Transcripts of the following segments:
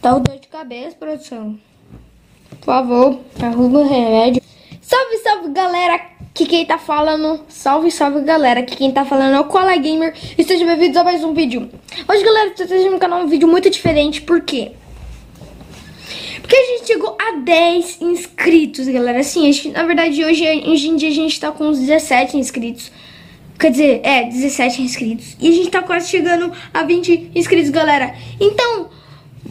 Tá o dor de cabeça, produção. Por favor, arruma o remédio. Salve, salve, galera. Aqui quem tá falando... Salve, salve, galera. Aqui quem tá falando é o Koala Gamer. E sejam bem-vindos a mais um vídeo. Hoje, galera, tô trazendo no canal um vídeo muito diferente. Por quê? Porque a gente chegou a 10 inscritos, galera. Assim, a gente, na verdade, hoje em dia a gente tá com uns 17 inscritos. Quer dizer, 17 inscritos. E a gente tá quase chegando a 20 inscritos, galera. Então,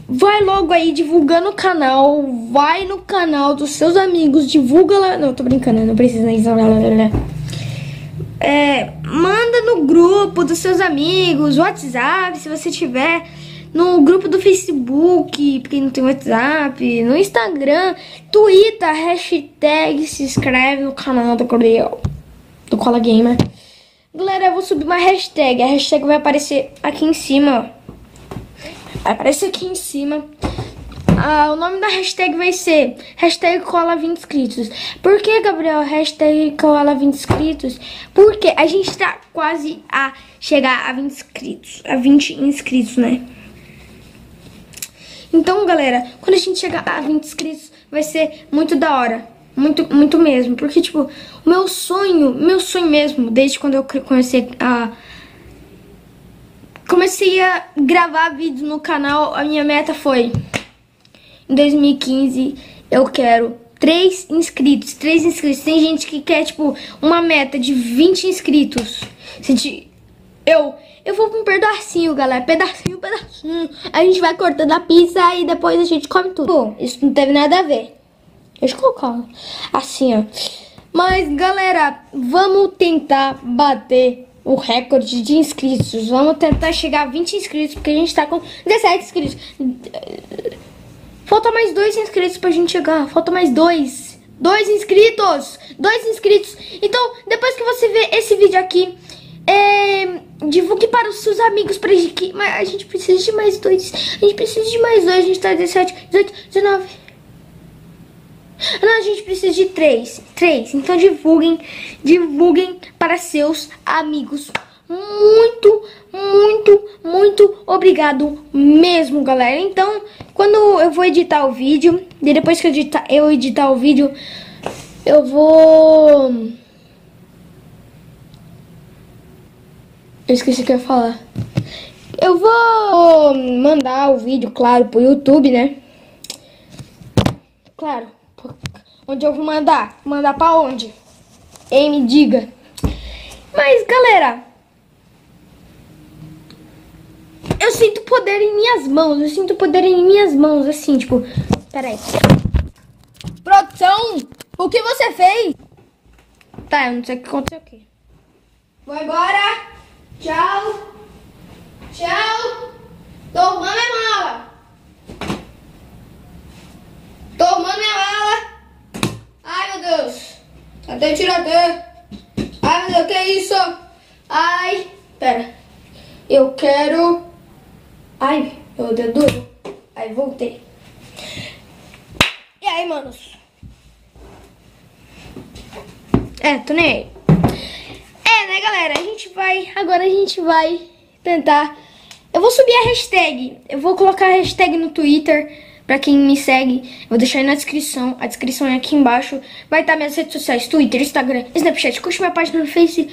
vai logo aí divulgando o canal. Vai no canal dos seus amigos. Divulga lá. Não, tô brincando, não precisa isso. Manda no grupo dos seus amigos, WhatsApp, se você tiver. No grupo do Facebook, porque não tem WhatsApp. No Instagram, Twitter, hashtag, se inscreve no canal do Koala Gamer. Galera, eu vou subir uma hashtag. A hashtag vai aparecer aqui em cima, ó. Vai aparecer aqui em cima. O nome da hashtag vai ser hashtag Koala 20 inscritos. Por que, Gabriel, hashtag Koala 20 inscritos? Porque a gente tá quase a chegar a 20 inscritos. A 20 inscritos, né? Então, galera, quando a gente chegar a 20 inscritos, vai ser muito da hora. Muito, muito mesmo. Porque, tipo, o meu sonho mesmo, desde quando eu comecei a gravar vídeos no canal, a minha meta foi, em 2015, eu quero 3 inscritos. 3 inscritos. Tem gente que quer, tipo, uma meta de 20 inscritos. Eu vou com um pedacinho, galera. Pedacinho. A gente vai cortando a pizza e depois a gente come tudo. Bom, isso não teve nada a ver. Deixa eu colocar assim, ó. Mas, galera, vamos tentar bater o recorde de inscritos. Vamos tentar chegar a 20 inscritos, porque a gente tá com 17 inscritos. Falta mais 2 inscritos pra gente chegar. Falta mais 2. 2 inscritos. 2 inscritos. Então, depois que você ver esse vídeo aqui, divulgue para os seus amigos pra gente. Mas a gente precisa de mais 2. A gente precisa de mais 2. A gente tá 17, 18, 19. Não, a gente precisa de 3. Então divulguem para seus amigos. Muito obrigado mesmo, galera. Então, quando eu vou editar o vídeo, e depois que eu editar o vídeo, eu vou... Eu esqueci o que eu ia falar. Eu vou mandar o vídeo, claro, pro YouTube, né? Claro. Onde eu vou mandar? Mandar pra onde? Ei, me diga. Mas, galera, eu sinto poder em minhas mãos. Assim, tipo... Pera aí. Produção, o que você fez? Tá, eu não sei o que aconteceu aqui. Vou embora. Tchau. Tô arrumando minha mala. Ai, meu Deus. Até tirador. Ai, meu Deus, que é isso? Ai, pera. Eu quero... Ai, meu dedo duro. Aí, voltei. E aí, manos? Tô nem aí. Né, galera? Agora a gente vai tentar... Eu vou subir a hashtag. Eu vou colocar a hashtag no Twitter. Pra quem me segue, eu vou deixar aí na descrição. A descrição é aqui embaixo. Vai estar minhas redes sociais, Twitter, Instagram, Snapchat. Curte minha página no Face.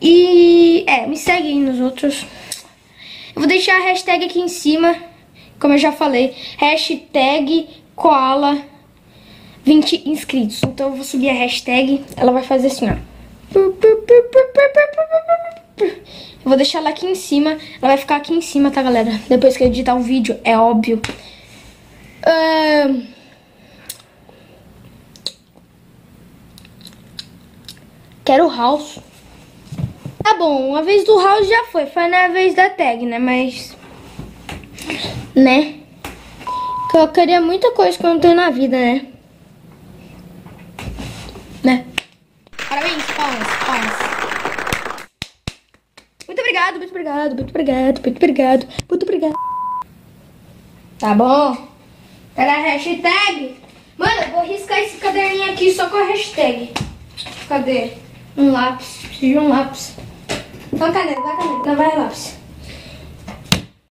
E, me segue aí nos outros. Eu vou deixar a hashtag aqui em cima. Como eu já falei. Hashtag Koala 20 inscritos. Então eu vou subir a hashtag. Ela vai fazer assim, ó. Eu vou deixar ela aqui em cima. Ela vai ficar aqui em cima, tá, galera? Depois que eu editar o vídeo, é óbvio. Quero o house. Tá bom, a vez do house já foi. Foi na vez da tag, né? Mas... Né? Que eu queria muita coisa que eu não tenho na vida, né? Parabéns, palmas. Muito obrigado. Tá bom. Pera a hashtag. Mano, eu vou riscar esse caderninho aqui só com a hashtag. Cadê? Um lápis. Preciso de um lápis. Então, cadê? Vai caneta. Não, vai lápis.